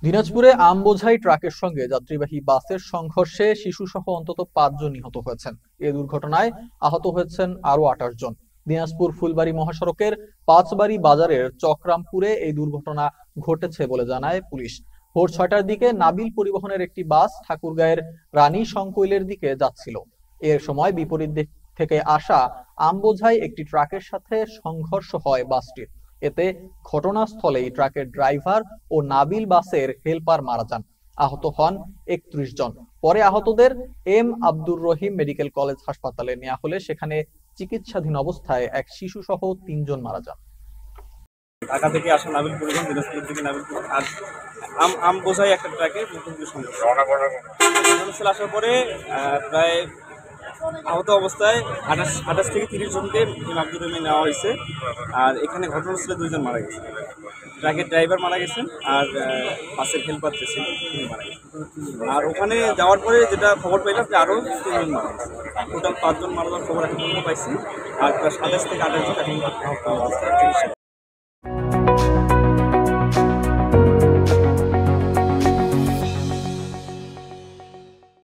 দিনাজপুরে আম বোঝাই ট্রাকের সঙ্গে যাত্রীবাহী বাসের সংঘর্ষে শিশুসহ অন্তত 5 জন নিহত হয়েছেন। এ দুর্ঘটনায় আহত হয়েছেন আরো 28 জন। দিনাজপুর ফুলবাড়ী মহাসড়কের পাঁচবাড়ি বাজারের চকরামপুরে এই দুর্ঘটনা ঘটেছে বলে জানায় পুলিশ। ভোর 6টার দিকে নাবিল পরিবহনের একটি বাস ঠাকুরগাঁয়ের রানী সংকৈলের দিকে যাচ্ছিল। এর সময় বিপরীত দিক থেকে আসা আম বোঝাই একটি ট্রাকের সাথে সংঘর্ষ হয় বাসটির। এতে ঘটনাস্থলেই ট্রাকের ড্রাইভার ও নাবিল বাসের হেলপার মারা যান। আহত হন 31 জন। পরে আহতদের M Abdur Rahim medical college হাসপাতালে নেওয়া হলে সেখানে চিকিৎসাধীন অবস্থায় এক শিশু সহ 3 জন মারা যান। ঢাকা থেকে আসা নাবিল পরিবহন, দিনাজপুর থেকে নাবিল পরিবহন আর আম বোঝাই একটা ট্রাকে মুখোমুখি সংঘর্ষ আসার পরে প্রায় আহত অবস্থায় 28 থেকে 30 জনকে এম আব্দুর রহিমে নেওয়া হয়েছে। আর এখানে ঘটনাস্থলে 2 জন মারা গেছে। ট্রাকের ড্রাইভার মারা গেছেন আর বাসের হেল্পার যে ছিল তিনি মারা গেছেন। আর ওখানে যাওয়ার পরে যেটা খবর পাইলাম যে আরও 3 জন মারা গেছে। টোটাল 5 জন মারা যাওয়ার খবর এখন পর্যন্ত পাইছি। আর প্রায় 27 থেকে 28 জন এখন আহত অবস্থায় চিকিৎসা